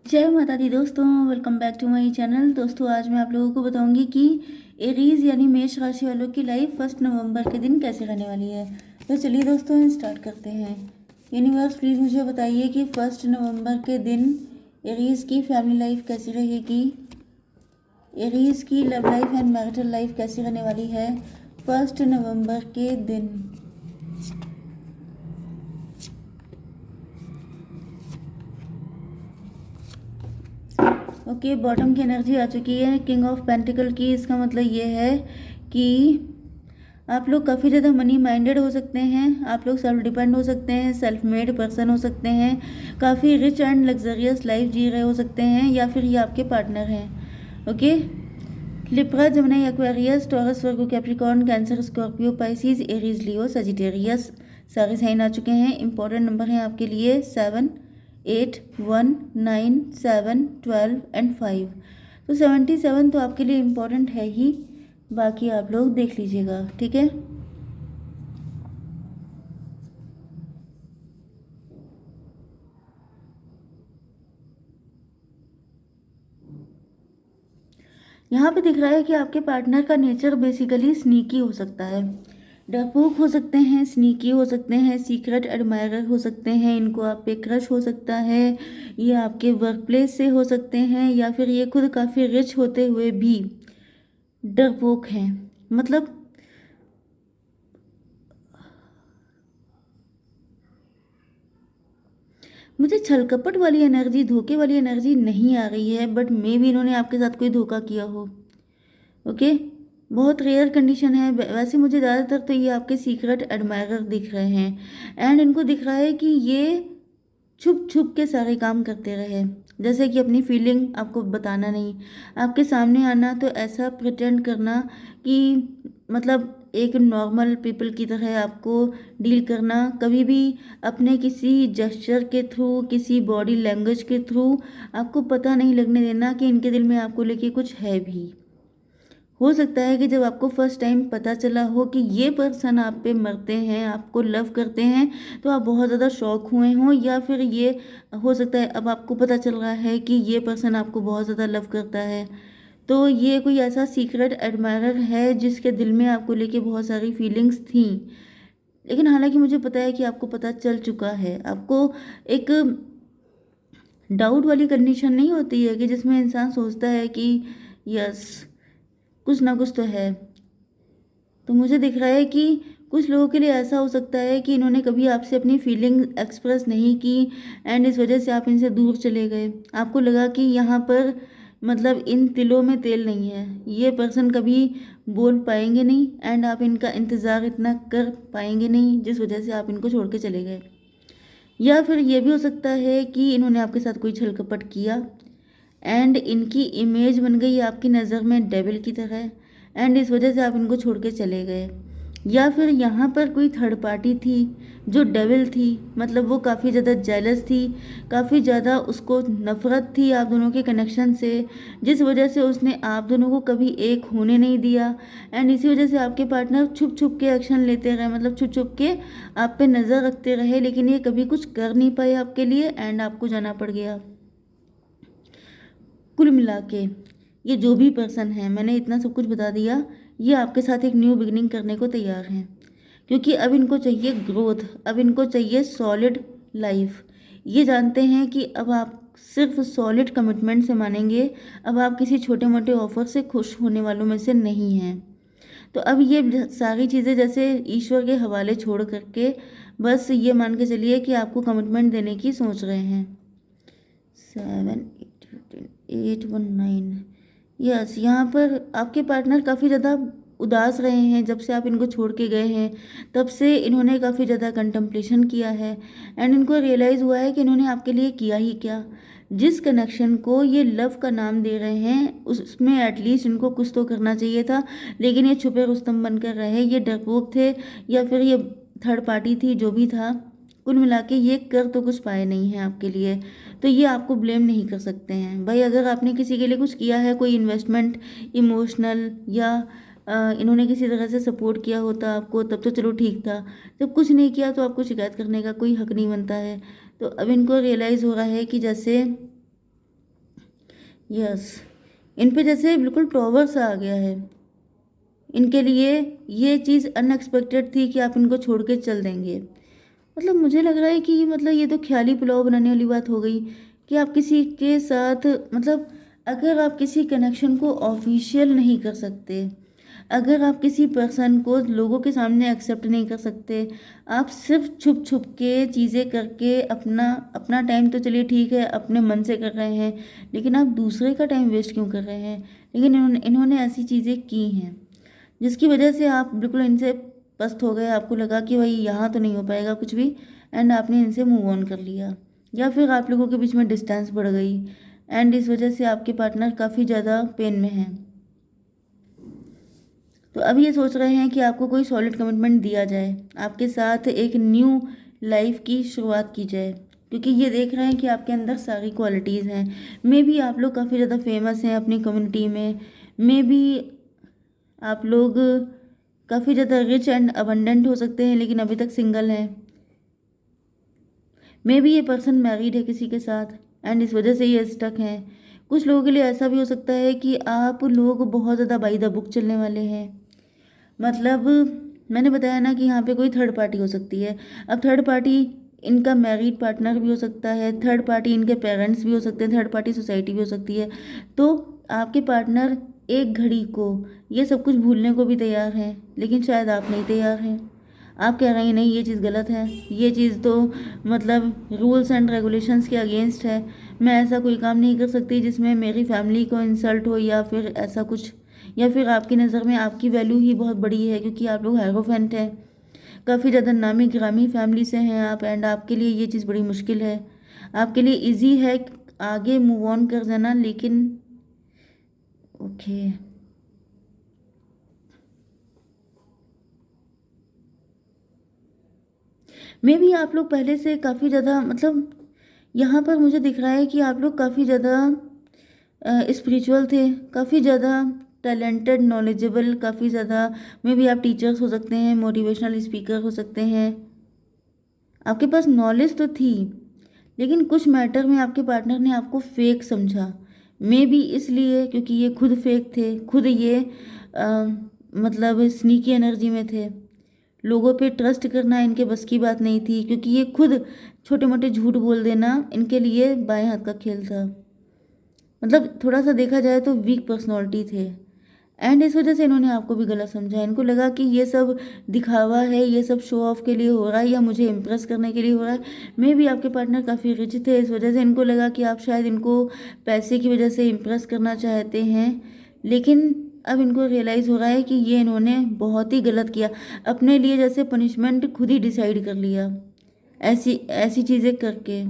जय माता दी दोस्तों, welcome back to my channel. दोस्तों आज मैं आप लोगों को बताऊंगी कि एरीज यानी मेष राशि वालों की लाइफ 1 नवंबर के दिन कैसे रहने वाली है। तो चलिए दोस्तों स्टार्ट करते हैं। यूनिवर्स प्लीज़ मुझे बताइए कि 1 नवंबर के दिन एरीज की फैमिली लाइफ कैसी रहेगी, एरीज की love life and marital life कैसी रहने वाली है 1 नवंबर के दिन। ओके, बॉटम की एनर्जी आ चुकी है, किंग ऑफ पेंटिकल की। इसका मतलब ये है कि आप लोग काफ़ी ज़्यादा मनी माइंडेड हो सकते हैं, आप लोग सेल्फ डिपेंड हो सकते हैं, सेल्फ मेड पर्सन हो सकते हैं, काफ़ी रिच एंड लग्जरियस लाइफ जी रहे हो सकते हैं, या फिर ये आपके पार्टनर हैं। Okay, Libra, Gemini, Aquarius, Taurus, Virgo, Capricorn, Cancer, Scorpio, Pisces, Aries, Leo, Sagittarius सारे साइन आ चुके हैं। इंपॉर्टेंट नंबर हैं आपके लिए 7, 8, 1, 9, 7, 12 एंड 5। तो 77 तो आपके लिए इम्पोर्टेंट है ही, बाकी आप लोग देख लीजिएगा, ठीक है। यहाँ पे दिख रहा है कि आपके पार्टनर का नेचर बेसिकली स्नीकी हो सकता है, डरपोक हो सकते हैं, स्नीकी हो सकते हैं, सीक्रेट एडमायरर हो सकते हैं, इनको आप पे क्रश हो सकता है, ये आपके वर्क प्लेस से हो सकते हैं, या फिर ये खुद काफ़ी रिच होते हुए भी डरपोक हैं। मतलब मुझे छल कपट वाली एनर्जी, धोखे वाली एनर्जी नहीं आ रही है, बट मे भी इन्होंने आपके साथ कोई धोखा किया हो। ओके, बहुत रेयर कंडीशन है। वैसे मुझे ज़्यादातर तो ये आपके सीक्रेट एडमायरर दिख रहे हैं, एंड इनको दिख रहा है कि ये छुप छुप के सारे काम करते रहे, जैसे कि अपनी फीलिंग आपको बताना नहीं, आपके सामने आना तो ऐसा प्रिटेंड करना कि मतलब एक नॉर्मल पीपल की तरह आपको डील करना, कभी भी अपने किसी जेस्चर के थ्रू, किसी बॉडी लैंग्वेज के थ्रू आपको पता नहीं लगने देना कि इनके दिल में आपको लेके कुछ है भी। हो सकता है कि जब आपको फर्स्ट टाइम पता चला हो कि ये पर्सन आप पे मरते हैं, आपको लव करते हैं, तो आप बहुत ज़्यादा शॉक हुए हों, या फिर ये हो सकता है अब आपको पता चल रहा है कि ये पर्सन आपको बहुत ज़्यादा लव करता है। तो ये कोई ऐसा सीक्रेट एडमायरर है जिसके दिल में आपको लेके बहुत सारी फीलिंग्स थी, लेकिन हालांकि मुझे पता है कि आपको पता चल चुका है। आपको एक डाउट वाली कंडीशन नहीं होती है कि जिसमें इंसान सोचता है कि यस कुछ ना कुछ तो है। तो मुझे दिख रहा है कि कुछ लोगों के लिए ऐसा हो सकता है कि इन्होंने कभी आपसे अपनी फीलिंग एक्सप्रेस नहीं की, एंड इस वजह से आप इनसे दूर चले गए। आपको लगा कि यहाँ पर मतलब इन तिलों में तेल नहीं है, ये पर्सन कभी बोल पाएंगे नहीं, एंड आप इनका इंतज़ार इतना कर पाएंगे नहीं, जिस वजह से आप इनको छोड़ के चले गए। या फिर ये भी हो सकता है कि इन्होंने आपके साथ कोई छल कपट किया, एंड इनकी इमेज बन गई आपकी नज़र में डेविल की तरह, एंड इस वजह से आप इनको छोड़ के चले गए। या फिर यहाँ पर कोई थर्ड पार्टी थी जो डेविल थी, मतलब वो काफ़ी ज़्यादा जेलस थी, काफ़ी ज़्यादा उसको नफ़रत थी आप दोनों के कनेक्शन से, जिस वजह से उसने आप दोनों को कभी एक होने नहीं दिया, एंड इसी वजह से आपके पार्टनर छुप छुप के एक्शन लेते रहे, मतलब छुप छुप के आप पे नज़र रखते रहे, लेकिन ये कभी कुछ कर नहीं पाए आपके लिए, एंड आपको जाना पड़ गया। कुल मिला के ये जो भी पर्सन है, मैंने इतना सब कुछ बता दिया, ये आपके साथ एक न्यू बिगिनिंग करने को तैयार हैं, क्योंकि अब इनको चाहिए ग्रोथ, अब इनको चाहिए सॉलिड लाइफ। ये जानते हैं कि अब आप सिर्फ सॉलिड कमिटमेंट से मानेंगे, अब आप किसी छोटे मोटे ऑफर से खुश होने वालों में से नहीं हैं। तो अब ये सारी चीज़ें जैसे ईश्वर के हवाले छोड़ करके बस ये मान के चलिए कि आपको कमिटमेंट देने की सोच रहे हैं। 7, 8, 1, 9। यस, यहाँ पर आपके पार्टनर काफ़ी ज़्यादा उदास रहे हैं जब से आप इनको छोड़ के गए हैं, तब से इन्होंने काफ़ी ज़्यादा कंtemplation किया है, एंड इनको रियलाइज़ हुआ है कि इन्होंने आपके लिए किया ही क्या। जिस कनेक्शन को ये लव का नाम दे रहे हैं उसमें एटलीस्ट इनको कुछ तो करना चाहिए था, लेकिन ये छुपे रुस्तम बनकर रहे, ये डरपोक थे, या फिर ये थर्ड पार्टी थी, जो भी था, कुल मिला के ये कर तो कुछ पाए नहीं हैं आपके लिए। तो ये आपको ब्लेम नहीं कर सकते हैं भाई। अगर आपने किसी के लिए कुछ किया है, कोई इन्वेस्टमेंट इमोशनल, या इन्होंने किसी तरह से सपोर्ट किया होता आपको, तब तो चलो ठीक था। जब कुछ नहीं किया तो आपको शिकायत करने का कोई हक नहीं बनता है। तो अब इनको रियलाइज़ हो रहा है कि जैसे यस, इन पे जैसे बिल्कुल टॉवर सा आ गया है। इनके लिए ये चीज़ अनएक्सपेक्टेड थी कि आप इनको छोड़ के चल देंगे। मतलब मुझे लग रहा है कि मतलब ये तो ख्याली पुलाव बनाने वाली बात हो गई कि आप किसी के साथ मतलब अगर आप किसी कनेक्शन को ऑफिशियल नहीं कर सकते, अगर आप किसी पर्सन को लोगों के सामने एक्सेप्ट नहीं कर सकते, आप सिर्फ छुप छुप के चीज़ें करके अपना अपना टाइम तो चलिए ठीक है अपने मन से कर रहे हैं, लेकिन आप दूसरे का टाइम वेस्ट क्यों कर रहे हैं? लेकिन इन्होंने ऐसी चीज़ें की हैं जिसकी वजह से आप बिल्कुल इनसे पस्त हो गए, आपको लगा कि भाई यहाँ तो नहीं हो पाएगा कुछ भी, एंड आपने इनसे मूव ऑन कर लिया, या फिर आप लोगों के बीच में डिस्टेंस बढ़ गई एंड इस वजह से आपके पार्टनर काफ़ी ज़्यादा पेन में हैं। तो अब ये सोच रहे हैं कि आपको कोई सॉलिड कमिटमेंट दिया जाए, आपके साथ एक न्यू लाइफ की शुरुआत की जाए, क्योंकि ये देख रहे हैं कि आपके अंदर सारी क्वालिटीज़ हैं। मे बी आप लोग काफ़ी ज़्यादा फेमस हैं अपनी कम्युनिटी में, मे बी आप लोग काफ़ी ज़्यादा रिच एंड अबंडेंट हो सकते हैं लेकिन अभी तक सिंगल हैं। मे बी ये पर्सन मैरिड है किसी के साथ एंड इस वजह से ये स्टक हैं। कुछ लोगों के लिए ऐसा भी हो सकता है कि आप लोग बहुत ज़्यादा बाई द बुक चलने वाले हैं। मतलब मैंने बताया ना कि यहाँ पे कोई थर्ड पार्टी हो सकती है। अब थर्ड पार्टी इनका मैरिड पार्टनर भी हो सकता है, थर्ड पार्टी इनके पेरेंट्स भी हो सकते हैं, थर्ड पार्टी सोसाइटी भी हो सकती है। तो आपके पार्टनर एक घड़ी को ये सब कुछ भूलने को भी तैयार हैं, लेकिन शायद आप नहीं तैयार हैं। आप कह रहे हैं नहीं ये चीज़ गलत है, ये चीज़ तो मतलब रूल्स एंड रेगुलेशंस के अगेंस्ट है, मैं ऐसा कोई काम नहीं कर सकती जिसमें मेरी फैमिली को इंसल्ट हो या फिर ऐसा कुछ, या फिर आपकी नज़र में आपकी वैल्यू ही बहुत बड़ी है क्योंकि आप लोग हेरोफेंट हैं, काफ़ी ज़्यादा नामी ग्रामी फैमिली से हैं आप, एंड आपके लिए ये चीज़ बड़ी मुश्किल है। आपके लिए इजी है आगे मूव ऑन कर जाना, लेकिन ओके मे बी आप लोग पहले से काफ़ी ज़्यादा मतलब यहाँ पर मुझे दिख रहा है कि आप लोग काफ़ी ज़्यादा स्पिरिचुअल थे, काफ़ी ज़्यादा टैलेंटेड, नॉलेजेबल, काफ़ी ज़्यादा मे बी आप टीचर्स हो सकते हैं, मोटिवेशनल स्पीकर हो सकते हैं, आपके पास नॉलेज तो थी, लेकिन कुछ मैटर में आपके पार्टनर ने आपको फेक समझा। मे बी इसलिए क्योंकि ये खुद फेक थे, खुद ये मतलब स्नीकी एनर्जी में थे, लोगों पे ट्रस्ट करना इनके बस की बात नहीं थी, क्योंकि ये खुद छोटे मोटे झूठ बोल देना इनके लिए बाएं हाथ का खेल था। मतलब थोड़ा सा देखा जाए तो वीक पर्सनैलिटी थे, एंड इस वजह से इन्होंने आपको भी गलत समझा। इनको लगा कि ये सब दिखावा है, ये सब शो ऑफ के लिए हो रहा है या मुझे इम्प्रेस करने के लिए हो रहा है। मे भी आपके पार्टनर काफ़ी रिच थे, इस वजह से इनको लगा कि आप शायद इनको पैसे की वजह से इम्प्रेस करना चाहते हैं, लेकिन अब इनको रियलाइज़ हो रहा है कि ये इन्होंने बहुत ही गलत किया, अपने लिए जैसे पनिशमेंट खुद ही डिसाइड कर लिया ऐसी ऐसी चीज़ें करके।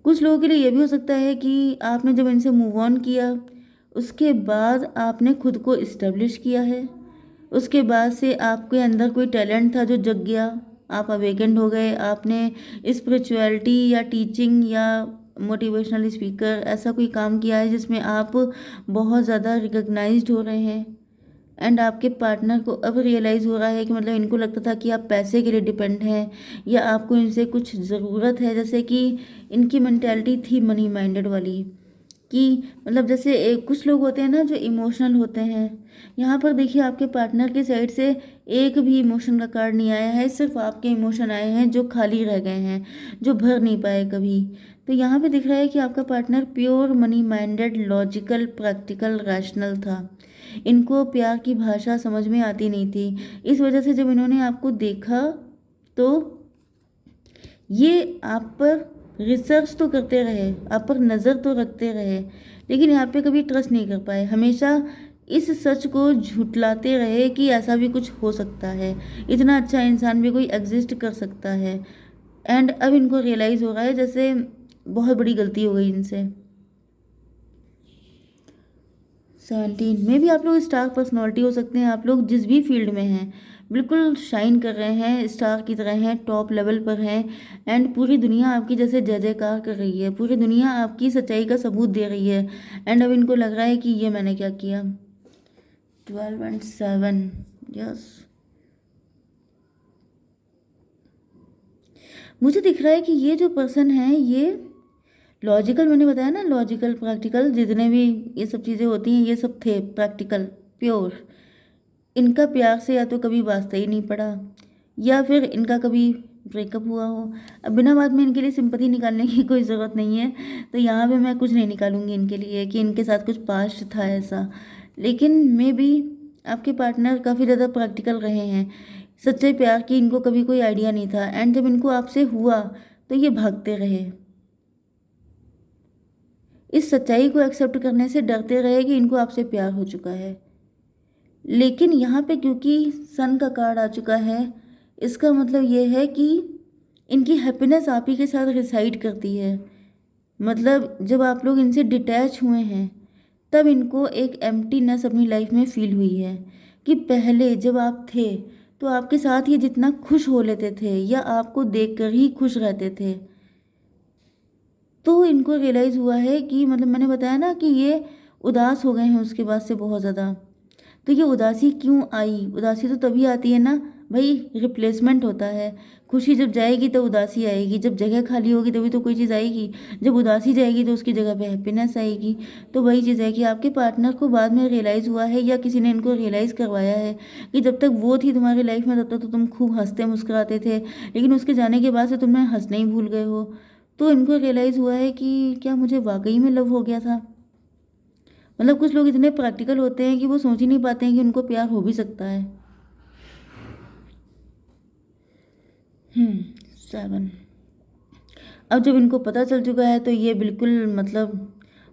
कुछ लोगों के लिए ये भी हो सकता है कि आपने जब इनसे मूव ऑन किया उसके बाद आपने खुद को इस्टेब्लिश किया है, उसके बाद से आपके अंदर कोई टैलेंट था जो जग गया, आप अवेकेंड हो गए, आपने स्पिरिचुअलिटी या टीचिंग या मोटिवेशनल स्पीकर ऐसा कोई काम किया है जिसमें आप बहुत ज़्यादा रिकग्नाइज्ड हो रहे हैं, एंड आपके पार्टनर को अब रियलाइज़ हो रहा है कि मतलब इनको लगता था कि आप पैसे के लिए डिपेंड हैं या आपको इनसे कुछ ज़रूरत है, जैसे कि इनकी मेंटेलिटी थी मनी माइंडेड वाली कि मतलब जैसे कुछ लोग होते हैं ना जो इमोशनल होते हैं। यहाँ पर देखिए आपके पार्टनर की साइड से एक भी इमोशन का कार्ड नहीं आया है, सिर्फ आपके इमोशन आए हैं जो खाली रह गए हैं, जो भर नहीं पाए कभी। तो यहाँ पे दिख रहा है कि आपका partner pure money minded, logical, practical, rational था। इनको प्यार की भाषा समझ में आती नहीं थी, इस वजह से जब इन्होंने आपको देखा तो ये आप पर रिसर्च तो करते रहे, आप पर नज़र तो रखते रहे, लेकिन यहाँ पे कभी ट्रस्ट नहीं कर पाए, हमेशा इस सच को झुठलाते रहे कि ऐसा भी कुछ हो सकता है, इतना अच्छा इंसान भी कोई एग्जिस्ट कर सकता है। एंड अब इनको रियलाइज़ हो रहा है जैसे बहुत बड़ी गलती हो गई इनसे। 17 में भी आप लोग स्टार पर्सनालिटी हो सकते हैं, आप लोग जिस भी फील्ड में हैं बिल्कुल शाइन कर रहे हैं, स्टार की तरह हैं, टॉप लेवल पर हैं, एंड पूरी दुनिया आपकी जैसे जय जयकार कर रही है, पूरी दुनिया आपकी सच्चाई का सबूत दे रही है, एंड अब इनको लग रहा है कि ये मैंने क्या किया। 12 एंड 7, यस, मुझे दिख रहा है कि ये जो पर्सन है ये लॉजिकल मैंने बताया ना, लॉजिकल प्रैक्टिकल जितने भी ये सब चीज़ें होती हैं ये सब थे प्रैक्टिकल प्योर। इनका प्यार से या तो कभी वास्ता ही नहीं पड़ा या फिर इनका कभी ब्रेकअप हुआ हो। अब बिना बात में इनके लिए सिंपैथी निकालने की कोई ज़रूरत नहीं है, तो यहाँ पे मैं कुछ नहीं निकालूंगी इनके लिए कि इनके साथ कुछ पास्ट था ऐसा। लेकिन मे भी आपके पार्टनर काफ़ी ज़्यादा प्रैक्टिकल रहे हैं, सच्चे प्यार की इनको कभी कोई आइडिया नहीं था, एंड जब इनको आपसे हुआ तो ये भागते रहे, इस सच्चाई को एक्सेप्ट करने से डरते रहे कि इनको आपसे प्यार हो चुका है। लेकिन यहाँ पे क्योंकि सन का कार्ड आ चुका है, इसका मतलब ये है कि इनकी हैप्पीनेस आप ही के साथ रिसाइड करती है। मतलब जब आप लोग इनसे डिटैच हुए हैं तब इनको एक एम्प्टीनेस अपनी लाइफ में फील हुई है कि पहले जब आप थे तो आपके साथ ये जितना खुश हो लेते थे या आपको देखकर ही खुश रहते थे, तो इनको रियलाइज़ हुआ है कि मतलब मैंने बताया ना कि ये उदास हो गए हैं उसके बाद से बहुत ज़्यादा। तो ये उदासी क्यों आई? उदासी तो तभी आती है ना भाई, रिप्लेसमेंट होता है। खुशी जब जाएगी तो उदासी आएगी, जब जगह खाली होगी तभी तो कोई चीज़ आएगी, जब उदासी जाएगी तो उसकी जगह पे हैप्पीनेस आएगी। तो वही चीज़ है कि आपके पार्टनर को बाद में रियलाइज़ हुआ है या किसी ने इनको रियलाइज़ करवाया है कि जब तक वो थी तुम्हारी लाइफ में तब तक तो तुम खूब हंसते मुस्कुराते थे, लेकिन उसके जाने के बाद से तुम्हें हंसना ही भूल गए हो। तो इनको रियलाइज़ हुआ है कि क्या मुझे वाकई में लव हो गया था। मतलब कुछ लोग इतने प्रैक्टिकल होते हैं कि वो सोच ही नहीं पाते हैं कि उनको प्यार हो भी सकता है। 7। अब जब इनको पता चल चुका है तो ये बिल्कुल मतलब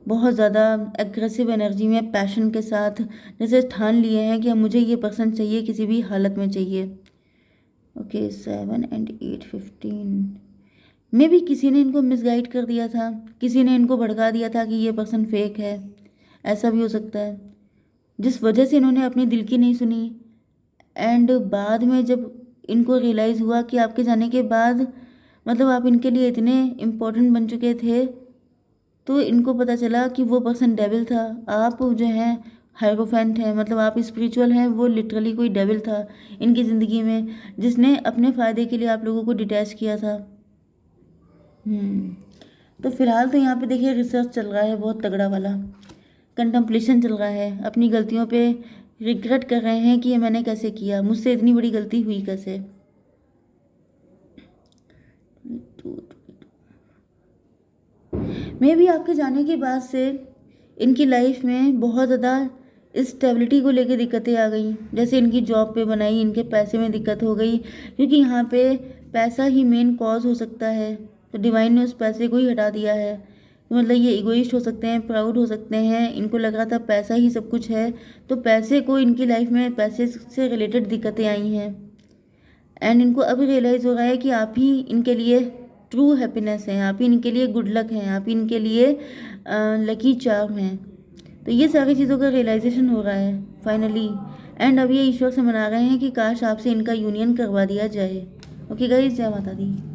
बहुत ज़्यादा एग्रेसिव एनर्जी में पैशन के साथ जैसे ठान लिए हैं कि अब मुझे ये पर्सन चाहिए, किसी भी हालत में चाहिए। ओके 7 एंड 8 15 में भी किसी ने इनको मिसगाइड कर दिया था, किसी ने इनको भड़का दिया था कि ये पर्सन फेक है, ऐसा भी हो सकता है, जिस वजह से इन्होंने अपने दिल की नहीं सुनी। एंड बाद में जब इनको रियलाइज़ हुआ कि आपके जाने के बाद मतलब आप इनके लिए इतने इम्पोर्टेंट बन चुके थे, तो इनको पता चला कि वो पर्सन डेविल था। आप जो हैं हायरोफेंट हैं, मतलब आप स्पिरिचुअल हैं, वो लिटरली कोई डेविल था इनकी ज़िंदगी में जिसने अपने फ़ायदे के लिए आप लोगों को डिटैच किया था। तो फिलहाल तो यहाँ पे देखिए रिसर्च चल रहा है बहुत तगड़ा वाला, कंटेम्पलेशन चल रहा है, अपनी गलतियों पे रिग्रेट कर रहे हैं कि ये मैंने कैसे किया, मुझसे इतनी बड़ी गलती हुई कैसे। मैं भी आपके जाने के बाद से इनकी लाइफ में बहुत ज़्यादा स्टेबिलिटी को लेके दिक्कतें आ गई, जैसे इनकी जॉब पे बनाई, इनके पैसे में दिक्कत हो गई, क्योंकि यहाँ पे पैसा ही मेन कॉज हो सकता है। तो डिवाइन ने उस पैसे को ही हटा दिया है। मतलब ये इगोइस्ट हो सकते हैं, प्राउड हो सकते हैं, इनको लग रहा था पैसा ही सब कुछ है, तो पैसे को इनकी लाइफ में पैसे से रिलेटेड दिक्कतें आई हैं। एंड इनको अभी रियलाइज़ हो रहा है कि आप ही इनके लिए ट्रू हैप्पीनेस हैं, आप ही इनके लिए गुड लक हैं, आप ही इनके लिए लकी चार्म हैं। तो ये सारी चीज़ों का रियलाइजेशन हो रहा है फाइनली। एंड अब ये ईश्वर से मना रहे हैं कि काश आपसे इनका यूनियन करवा दिया जाए। ओके गाइस, जय माता दी।